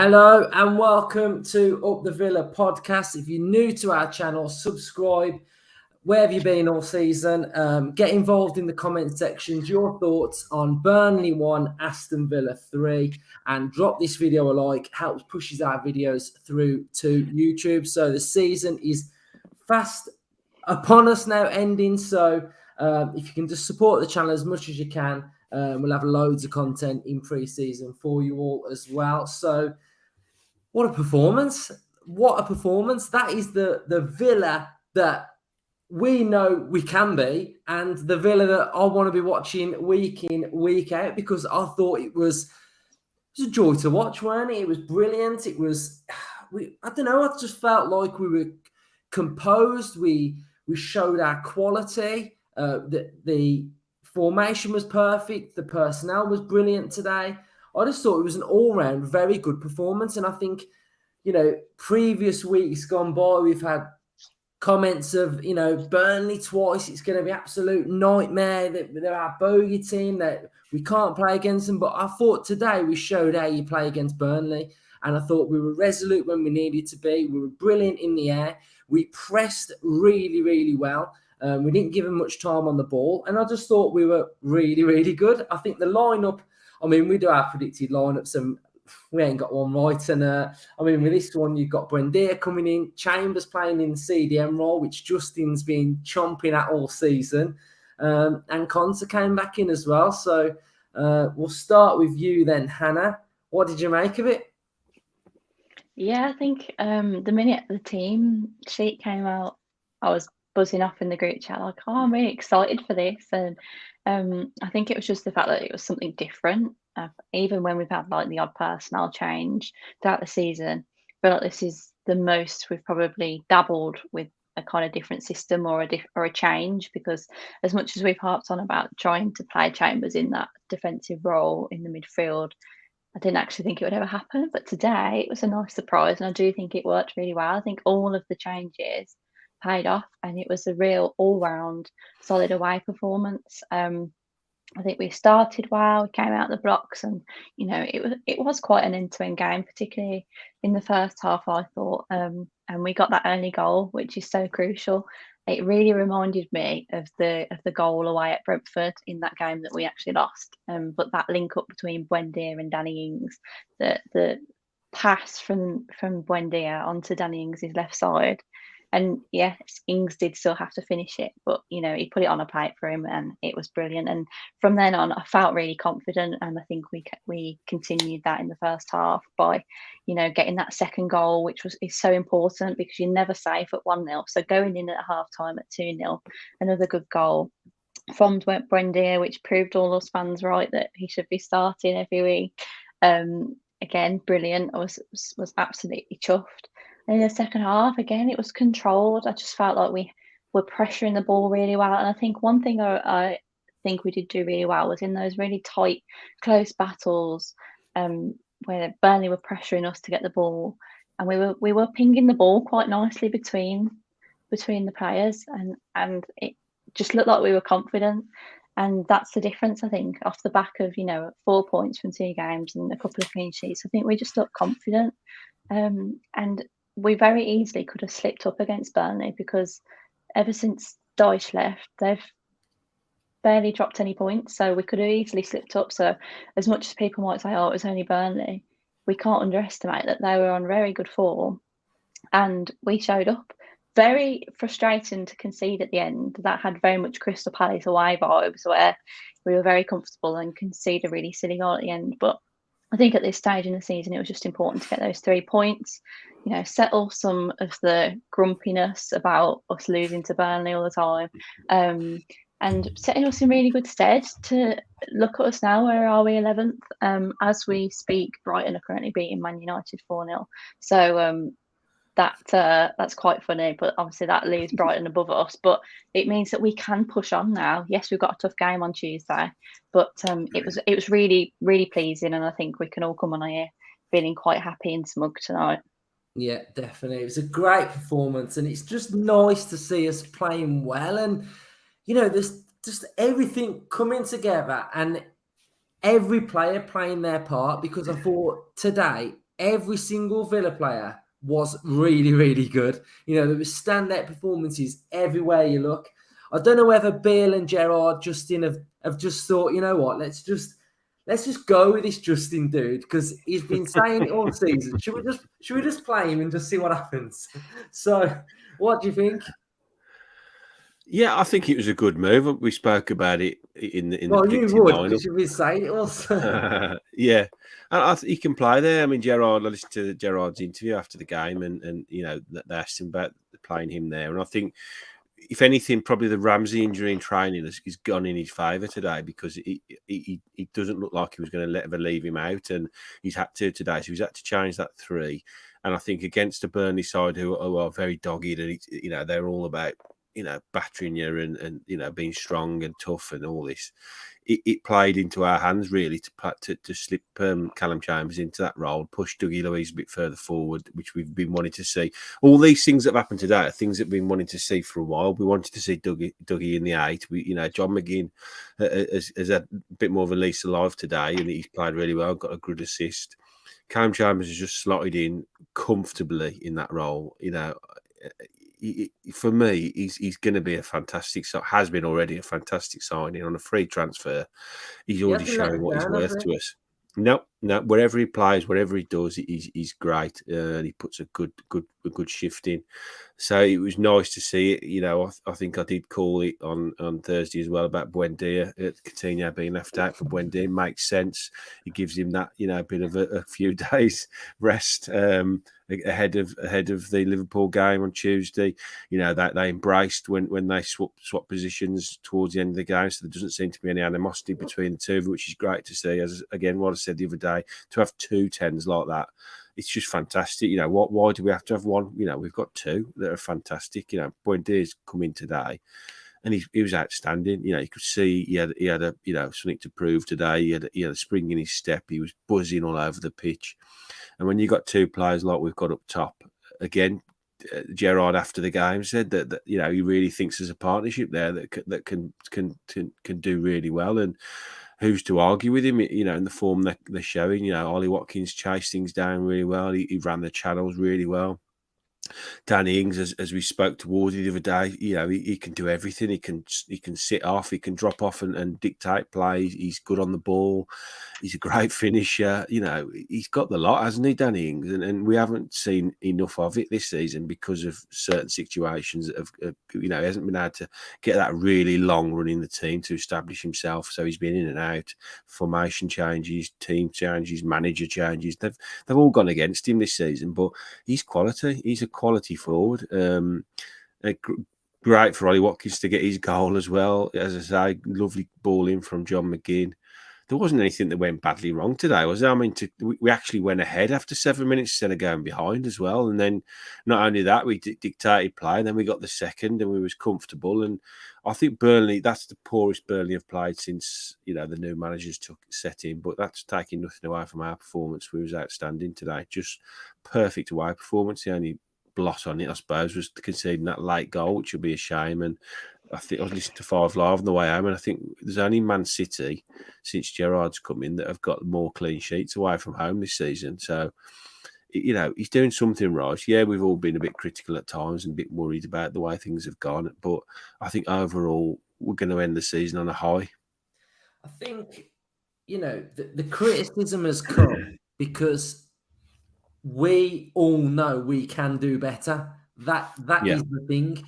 Hello and welcome to Up the Villa podcast. If you're new to our channel, subscribe. Where have you been all season? Get involved in the comment sections. Your thoughts on Burnley 1, Aston Villa 3, and drop this video a like. Helps pushes our videos through to YouTube. So the season is fast upon us now, ending. So if you can just support the channel as much as you can, we'll have loads of content in pre-season for you all as well. So what a performance. What a performance. That is the Villa that we know we can be, and the Villa that I want to be watching week in, week out, because I thought it was a joy to watch, weren't it? It was brilliant. It was, I don't know, I just felt like we were composed. We showed our quality. The formation was perfect. The personnel was brilliant today. I just thought it was an all-round very good performance. And I think, previous weeks gone by, we've had comments of, Burnley twice. It's going to be absolute nightmare. They're our bogey team, that we can't play against them. But I thought today we showed how you play against Burnley. And I thought we were resolute when we needed to be. We were brilliant in the air. We pressed really, really well. We didn't give them much time on the ball. And I just thought we were really, really good. I think the lineup, we do our predicted lineups and we ain't got one right. And with this one, you've got Buendia coming in, Chambers playing in the CDM role, which Justin's been chomping at all season. And Conser came back in as well. So we'll start with you then, Hannah. What did you make of it? Yeah, I think the minute the team sheet came out, I was buzzing off in the group chat like, oh, I'm really excited for this. And I think it was just the fact that it was something different. Even when we've had like the odd personnel change throughout the season, I feel like this is the most we've probably dabbled with a kind of different system or a change, because as much as we've harped on about trying to play Chambers in that defensive role in the midfield, I didn't actually think it would ever happen. But today it was a nice surprise, and I do think it worked really well. I think all of the changes paid off, and it was a real all-round solid away performance. I think we started well, we came out the blocks, and it was quite an end-to-end game, particularly in the first half, I thought. And we got that early goal, which is so crucial. It really reminded me of the goal away at Brentford in that game that we actually lost. But that link up between Buendia and Danny Ings, the pass from Buendia onto Danny Ings' left side. And yes, Ings did still have to finish it, but he put it on a plate for him, and it was brilliant. And from then on, I felt really confident, and I think we continued that in the first half by, getting that second goal, which is so important, because you're never safe at 1-0. So going in at half time at 2-0, another good goal from Buendia, which proved all us fans right that he should be starting every week. Again, brilliant. I was absolutely chuffed. And in the second half, again, it was controlled. I just felt like we were pressuring the ball really well. And I think one thing I think we did do really well was in those really tight, close battles, where Burnley were pressuring us to get the ball, and we were pinging the ball quite nicely between the players, and it just looked like we were confident. And that's the difference, I think, off the back of 4 points from 2 games and a couple of clean sheets. I think we just looked confident, and we very easily could have slipped up against Burnley, because ever since Dyche left, they've barely dropped any points. So we could have easily slipped up. So as much as people might say, oh, it was only Burnley, we can't underestimate that they were on very good form, and we showed up. Very frustrating to concede at the end. That had very much Crystal Palace away vibes, where we were very comfortable and conceded a really silly goal at the end. But I think at this stage in the season, it was just important to get those 3 points, settle some of the grumpiness about us losing to Burnley all the time, and setting us in really good stead to look at us now. Where are we? 11th. As we speak, Brighton are currently beating Man United 4-0. So that's quite funny, but obviously that leaves Brighton above us. But it means that we can push on now. Yes, we've got a tough game on Tuesday, but it was really, really pleasing, and I think we can all come on here feeling quite happy and smug tonight. Yeah, definitely. It was a great performance, and it's just nice to see us playing well, and there's just everything coming together and every player playing their part, because I thought today every single Villa player was really, really good. There was standout performances everywhere you look. I don't know whether Bale and Gerrard, Justin have just thought, you know what, let's just go with this Justin dude, because he's been saying it all season. Should we just play him and just see what happens? So, what do you think? Yeah, I think it was a good move. We spoke about it in the Well, you predicted would, lineup. because you've been saying it also. Yeah, and he can play there. I mean, Gerrard. I listened to Gerrard's interview after the game, and they asked him about playing him there, and I think, if anything, probably the Ramsey injury in training has gone in his favour today, because he doesn't look like he was going to ever leave him out, and he's had to today. So he's had to change that 3. And I think against the Burnley side, who are very dogged, and they're all about battering you and being strong and tough and all this. It played into our hands, really, to slip Callum Chambers into that role, push Dougie Luiz a bit further forward, which we've been wanting to see. All these things that have happened today are things that we've been wanting to see for a while. We wanted to see Dougie in the 8. John McGinn has had a bit more of a lease alive today, and he's played really well, got a good assist. Callum Chambers has just slotted in comfortably in that role. For me, he's going to be a fantastic, has been already a fantastic signing on a free transfer. He's already showing what he's worth to us. No, wherever he plays, whatever he does, he's great. And he puts a good shift in. So it was nice to see it. I think I did call it on Thursday as well about Buendia. Coutinho being left out for Buendia makes sense. It gives him that bit of a few days rest ahead of the Liverpool game on Tuesday. That they embraced when they swap positions towards the end of the game, so there doesn't seem to be any animosity between the two, which is great to see. As again, what I said the other day, to have 2 10s like that, it's just fantastic. Why do we have to have one? We've got 2 that are fantastic. Buendia's come in today, and he was outstanding. You could see he had a something to prove today. He had a spring in his step. He was buzzing all over the pitch. And when you got 2 players like we've got up top, again, Gerrard after the game said that he really thinks there's a partnership there that can do really well. And who's to argue with him? In the form that they're showing. Ollie Watkins chased things down really well. He ran the channels really well. Danny Ings, as we spoke towards the other day, he can do everything. He can sit off, he can drop off and dictate play. He's good on the ball. He's a great finisher. He's got the lot, hasn't he, Danny Ings? And we haven't seen enough of it this season because of certain situations of he hasn't been able to get that really long run in the team to establish himself. So he's been in and out, formation changes, team changes, manager changes. They've all gone against him this season, but he's quality. He's a quality forward. Great for Ollie Watkins to get his goal as well. As I say, lovely ball in from John McGinn. There wasn't anything that went badly wrong today, was there? I mean, we actually went ahead after 7 minutes instead of going behind as well. And then not only that, we dictated play, and then we got the second and we was comfortable. And I think Burnley, that's the poorest Burnley have played since, the new managers set in. But that's taking nothing away from our performance. We was outstanding today. Just perfect away performance. The only blot on it, I suppose, was conceding that late goal, which would be a shame. And I think I was listening to 5 Live on the way home, and I think there's only Man City since Gerrard's come in that have got more clean sheets away from home this season. So, he's doing something right. Yeah, we've all been a bit critical at times and a bit worried about the way things have gone, but I think overall we're going to end the season on a high. I think, the criticism has come because we all know we can do better. That is the thing.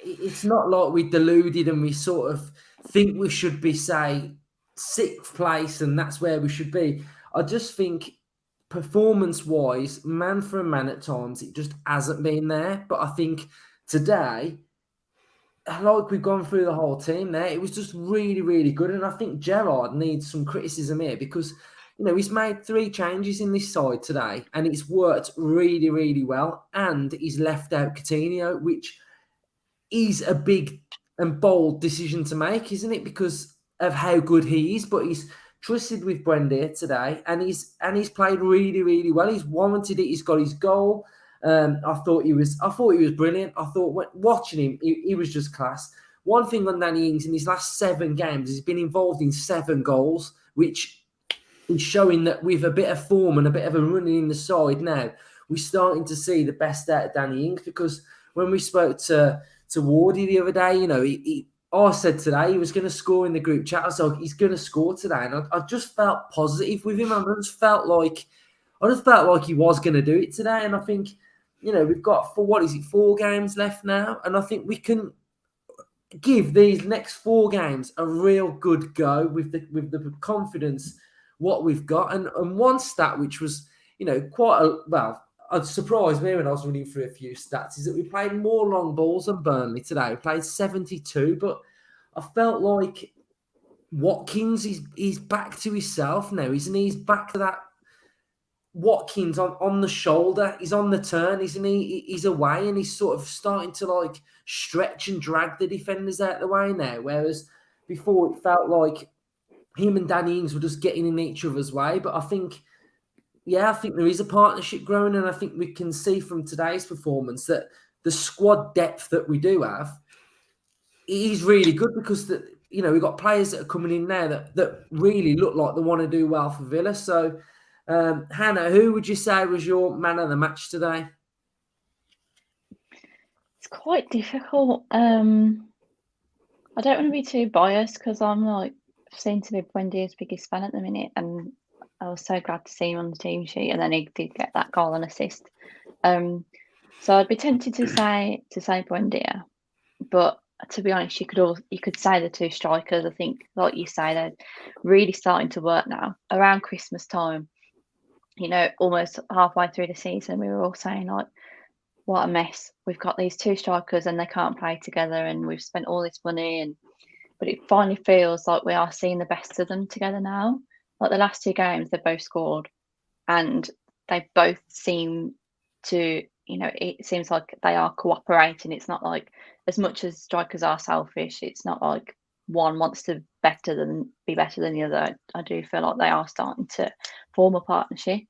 It's not like we're deluded and we sort of think we should be, say, 6th place and that's where we should be. I just think performance-wise, man for a man at times, it just hasn't been there. But I think today, like we've gone through the whole team there, it was just really, really good. And I think Gerrard needs some criticism here because, he's made 3 changes in this side today and it's worked really, really well. And he's left out Coutinho, which is a big and bold decision to make, isn't it? Because of how good he is, but he's trusted with Buendia today, and he's played really, really well. He's warranted it. He's got his goal. I thought he was brilliant. I thought watching him, he was just class. One thing on Danny Ings in his last 7 games, he's been involved in 7 goals, which is showing that with a bit of form and a bit of a running in the side now, we're starting to see the best out of Danny Ings. Because when we spoke to Wardy the other day, I said today he was going to score in the group chat. I was like, he's going to score today. And I just felt positive with him. I just felt like he was going to do it today. And I think, we've got 4 games left now. And I think we can give these next 4 games a real good go with the confidence what we've got. And one stat which was, it surprised me when I was running through a few stats, is that we played more long balls than Burnley today. We played 72, but I felt like Watkins, he's back to himself now. He's back to that Watkins on the shoulder. He's on the turn, isn't he? He's away, and he's sort of starting to stretch and drag the defenders out of the way now. Whereas before it felt like him and Danny Ings were just getting in each other's way. But I think there is a partnership growing, and I think we can see from today's performance that the squad depth that we do have is really good, because we've got players that are coming in now that really look like they want to do well for Villa. So, Hannah, who would you say was your man of the match today? It's quite difficult. I don't want to be too biased, because I'm seem to be buendia's biggest fan at the minute, and I was so glad to see him on the team sheet, and then he did get that goal and assist. So I'd be tempted to say Buendia, but to be honest, you could say the 2 strikers. I think, like you say, they're really starting to work now. Around Christmas time, almost halfway through the season, we were all saying what a mess. We've got these 2 strikers and they can't play together, and we've spent all this money, but it finally feels like we are seeing the best of them together now. Like the last 2 games, they've both scored, and they both seem to, it seems like they are cooperating. It's not like, as much as strikers are selfish, it's not like one wants to be better than the other. I do feel like they are starting to form a partnership.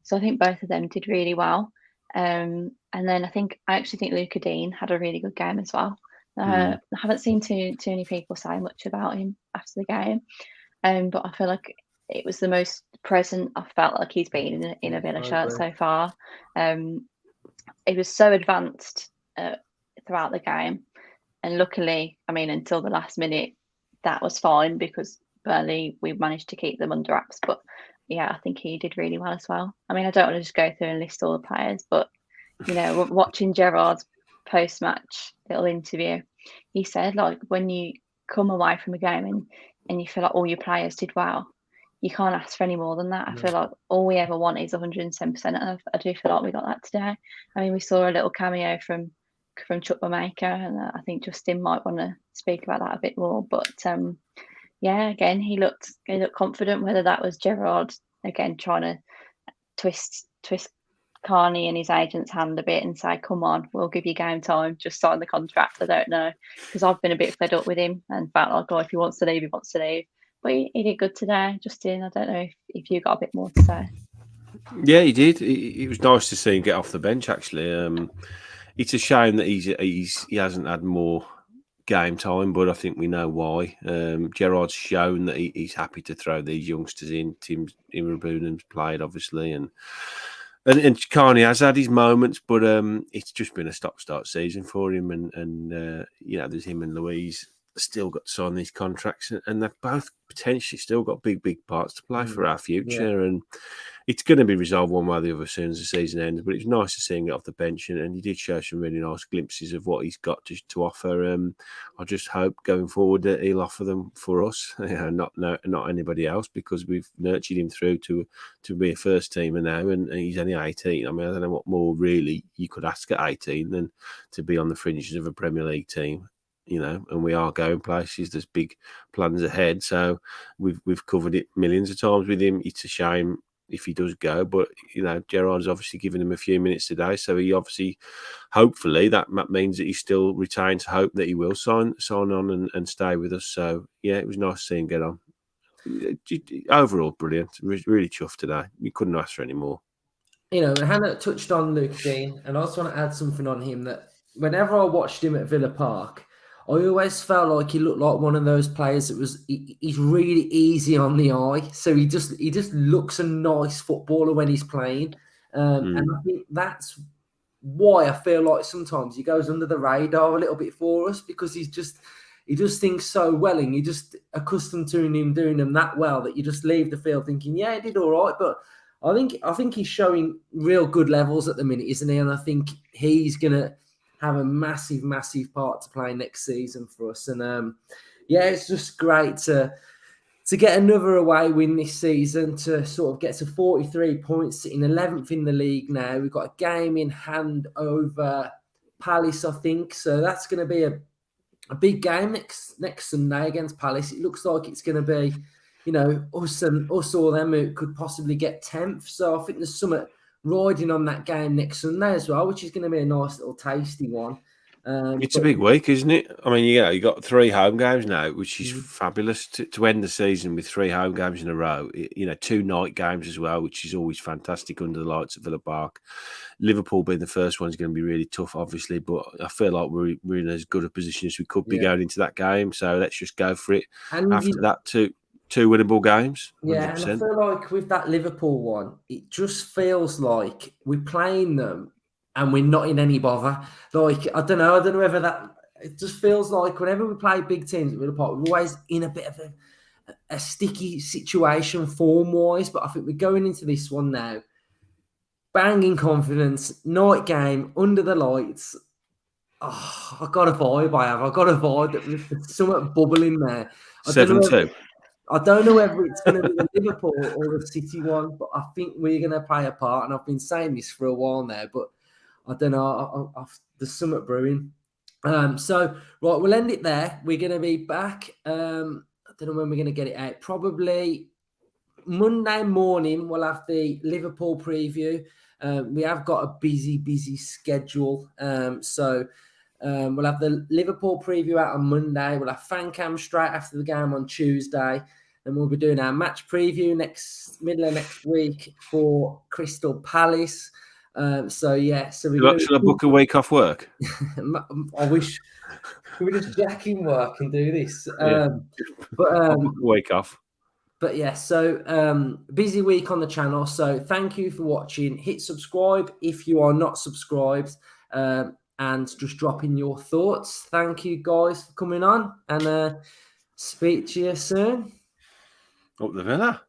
So I think both of them did really well. And then I actually think Luca Dean had a really good game as well. I haven't seen too many people say much about him after the game, but I feel like it was the most present I felt like he's been in a Villa shirt so far. It was so advanced throughout the game, and luckily, until the last minute, that was fine, because Burnley, we managed to keep them under wraps. But yeah, I think he did really well as well. I don't want to just go through and list all the players, but watching Gerrard's post-match little interview, he said, when you come away from a game and you feel like all your players did well, you can't ask for any more than that. I feel like all we ever want is 110%, and I do feel like we got that today. We saw a little cameo from Chukwuemeka, and I think Justin might want to speak about that a bit more. But again, he looked confident. Whether that was Gerrard again trying to twist Carney and his agent's hand a bit and say, "Come on, we'll give you game time. Just sign the contract." I don't know, because I've been a bit fed up with him and felt like, if he wants to leave, he wants to leave. But he did good today, Justin. I don't know if you got a bit more to say. Yeah, he did. It was nice to see him get off the bench, actually. It's a shame that he hasn't had more game time, but I think we know why. Gerrard's shown that he's happy to throw these youngsters in. Tim Imrabunan's played, obviously, and Carney has had his moments, but it's just been a stop-start season for him. And there's him and Louise still got to sign these contracts, and they've both potentially still got big parts to play for our future. Yeah. And it's going to be resolved one way or the other as soon as the season ends. But it's nice to see him get off the bench, and he did show some really nice glimpses of what he's got to offer. I just hope going forward that he'll offer them for us, not anybody else, because we've nurtured him through to be a first teamer now, and he's only 18. I don't know what more really you could ask at 18 than to be on the fringes of a Premier League team. And we are going places. There's big plans ahead. So we've covered it millions of times with him. It's a shame if he does go, but Gerrard's obviously given him a few minutes today, so he obviously, hopefully, that means that he still retains hope that he will sign on and stay with us. So yeah, it was nice to see him get on. Overall, brilliant. Really chuffed today. You couldn't ask for any more. Hannah touched on Luke Dean, and I also want to add something on him, that whenever I watched him at Villa Park, I always felt like he looked like one of those players that he's really easy on the eye. So he just looks a nice footballer when he's playing. And I think that's why I feel like sometimes he goes under the radar a little bit for us, because he does things so well, and you're just accustomed to him doing them that well that you just leave the field thinking, yeah, he did all right. But I think he's showing real good levels at the minute, isn't he? And I think he's gonna have a massive, massive part to play next season for us. And yeah, it's just great to get another away win this season, to sort of get to 43 points, sitting 11th in the league now. We've got a game in hand over Palace, I think. So that's going to be a big game next Sunday against Palace. It looks like it's going to be, us or them who could possibly get 10th. So I think there's something riding on that game next Sunday as well, which is going to be a nice little tasty one. It's a big week, isn't it? I mean, you got 3 home games now, which is fabulous to end the season with 3 home games in a row. 2 night games as well, which is always fantastic under the lights at Villa Park. Liverpool being the first one is going to be really tough, obviously, but I feel like we're in as good a position as we could be going into that game. So let's just go for it. And after that, two winnable games. 100%. Yeah, and I feel like with that Liverpool one, it just feels like we're playing them and we're not in any bother. Like, I don't know whether it just feels like whenever we play big teams at Villa Park, we're always in a bit of a sticky situation form-wise. But I think we're going into this one now, banging confidence, night game, under the lights. Oh, I got a vibe. I got a vibe that there's something bubbling there. 7-2. I don't know whether it's going to be the Liverpool or the City one, but I think we're going to play a part. And I've been saying this for a while now, but I don't know. There's something brewing. So, right, we'll end it there. We're going to be back. I don't know when we're going to get it out. Probably Monday morning, we'll have the Liverpool preview. We have got a busy schedule. So we'll have the Liverpool preview out on Monday. We'll have fan cam straight after the game on Tuesday. And we'll be doing our match preview middle of next week for Crystal Palace. So Should I book a week off work? I wish we were just jacking work and do this. I'll book a week off. But yeah, so busy week on the channel. So thank you for watching. Hit subscribe if you are not subscribed, and just drop in your thoughts. Thank you guys for coming on, and speak to you soon. Up the Villa.